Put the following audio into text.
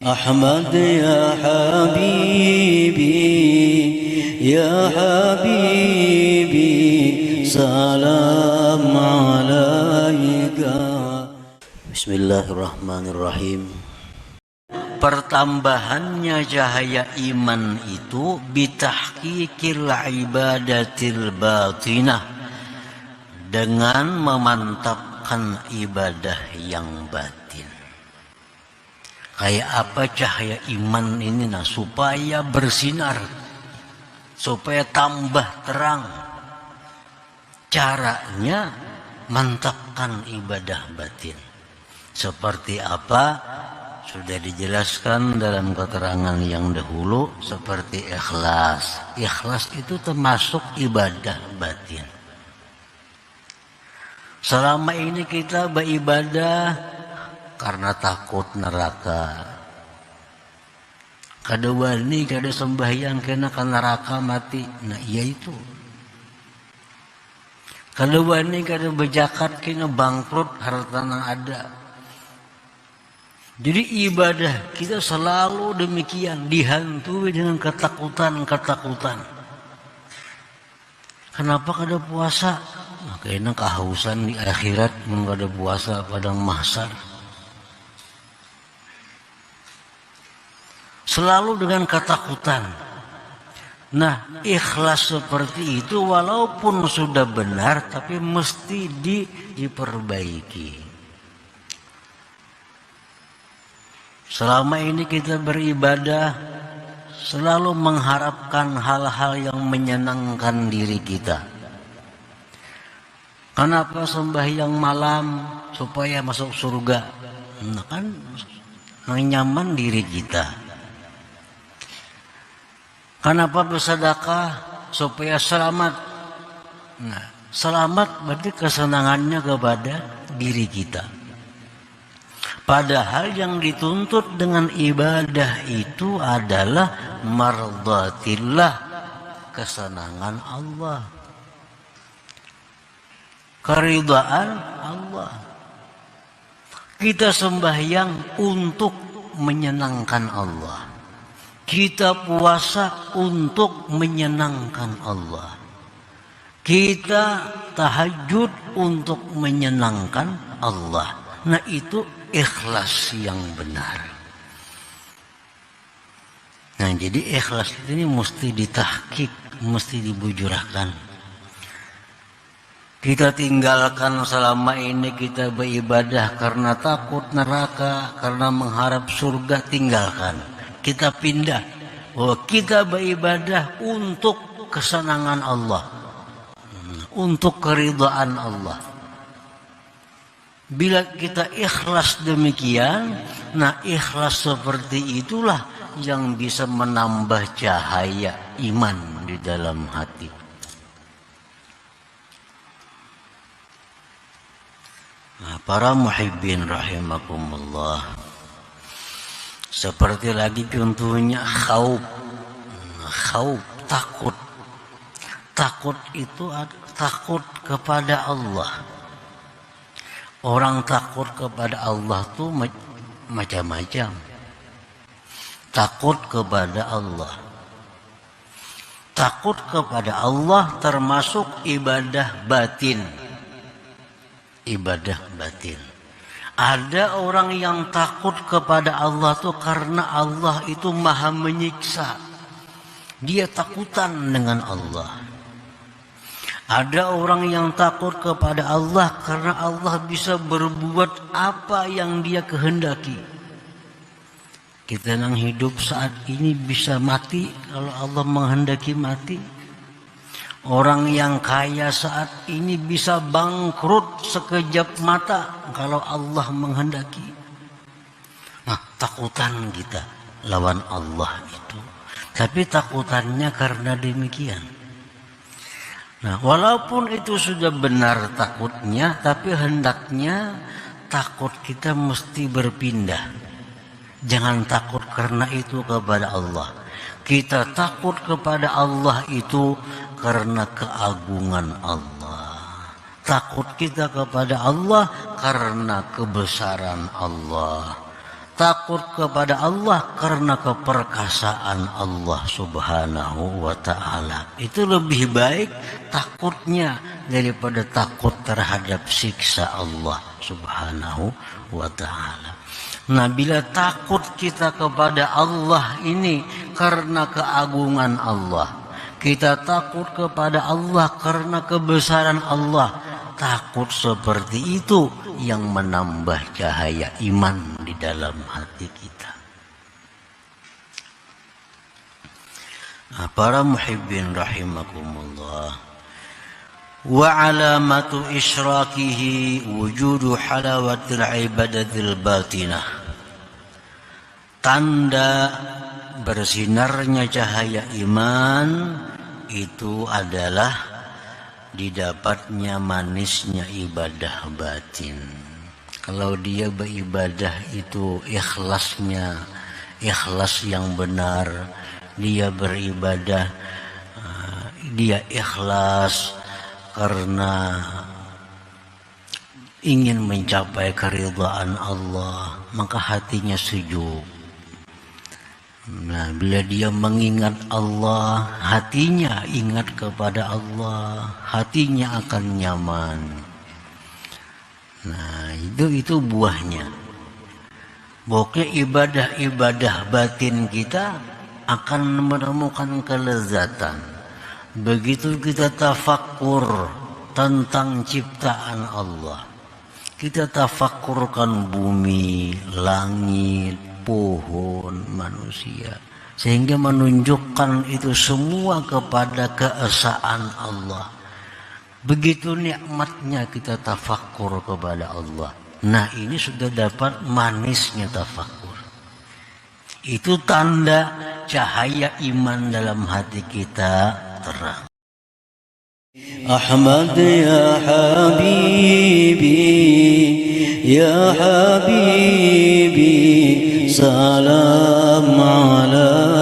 أحمد يا حبيبي يا حبيبي سلام عليك. Bismillahirrahmanirrahim. Pertambahannya cahaya iman itu bitahqiqil ibadatil batinah, dengan memantapkan ibadah yang batin. Kayak apa cahaya iman ini? Nah, supaya bersinar, supaya tambah terang. Caranya mantapkan ibadah batin. Seperti apa? Sudah dijelaskan dalam keterangan yang dahulu, seperti ikhlas. Ikhlas itu termasuk ibadah batin. Selama ini kita beribadah karena takut neraka. Kada wani, kada sembahyang kena ke neraka mati. Nah iya itu. Kada wani, kada berzakat kena bangkrut harta yang ada. Jadi ibadah kita selalu demikian, dihantui dengan ketakutan-ketakutan. Kenapa kada puasa? Nah, kayaknya kehausan di akhirat kada puasa padang mahsyar. Selalu dengan ketakutan. Nah, ikhlas seperti itu walaupun sudah benar tapi mesti diperbaiki. Selama ini kita beribadah selalu mengharapkan hal-hal yang menyenangkan diri kita. Kenapa sembahyang malam? Supaya masuk surga. Nah, kan nyaman diri kita. Kenapa bersedekah? Supaya selamat. Nah, selamat berarti kesenangannya kepada diri kita. Padahal yang dituntut dengan ibadah itu adalah mardatillah, kesenangan Allah, keridhaan Allah. Kita sembahyang untuk menyenangkan Allah. Kita puasa untuk menyenangkan Allah. Kita tahajud untuk menyenangkan Allah. Nah itu ikhlas yang benar. Nah jadi ikhlas ini mesti ditahqiq, mesti dibujurahkan. Kita tinggalkan selama ini kita beribadah karena takut neraka, karena mengharap surga, tinggalkan. Kita pindah bahwa kita beribadah untuk kesenangan Allah, untuk keridhaan Allah. Bila kita ikhlas demikian, nah ikhlas seperti itulah yang bisa menambah cahaya iman di dalam hati. Nah, para muhibbin rahimakumullah, seperti lagi contohnya khauf, takut. Takut itu takut kepada Allah. Orang takut kepada Allah tuh macam-macam. Takut kepada Allah. Takut kepada Allah termasuk ibadah batin. Ibadah batin. Ada orang yang takut kepada Allah tuh karena Allah itu maha menyiksa. Dia takutan dengan Allah. Ada orang yang takut kepada Allah karena Allah bisa berbuat apa yang dia kehendaki. Kita yang hidup saat ini bisa mati kalau Allah menghendaki mati. Orang yang kaya saat ini bisa bangkrut sekejap mata kalau Allah menghendaki. Nah, takutan kita lawan Allah itu. Tapi takutannya karena demikian. Nah, walaupun itu sudah benar takutnya, tapi hendaknya takut kita mesti berpindah. Jangan takut karena itu kepada Allah. Kita takut kepada Allah itu karena keagungan Allah. Takut kita kepada Allah karena kebesaran Allah. Takut kepada Allah karena keperkasaan Allah subhanahu wa ta'ala. Itu lebih baik takutnya daripada takut terhadap siksa Allah subhanahu wa ta'ala. Nah, bila takut kita kepada Allah ini karena keagungan Allah, kita takut kepada Allah karena kebesaran Allah, takut seperti itu yang menambah cahaya iman di dalam hati kita. Nah, para muhibbin rahimakumullah, wa alamatu isyrakihi wujudu halawatil ibadatil batinah. Tanda bersinarnya cahaya iman itu adalah didapatnya manisnya ibadah batin. Kalau dia beribadah itu ikhlasnya, ikhlas yang benar, dia beribadah dia ikhlas karena ingin mencapai keridhaan Allah, maka hatinya sejuk. Nah, bila dia mengingat Allah, hatinya ingat kepada Allah, hatinya akan nyaman. Nah, itu buahnya. Pokoknya ibadah-ibadah batin kita akan menemukan kelezatan. Begitu kita tafakkur tentang ciptaan Allah, kita tafakkurkan bumi, langit, pohon, manusia, sehingga menunjukkan itu semua kepada keesaan Allah. Begitu nikmatnya kita tafakkur kepada Allah. Nah, ini sudah dapat manisnya tafakkur. Itu tanda cahaya iman dalam hati kita terang. Ahmad ya habibi, ya habibi, salam ala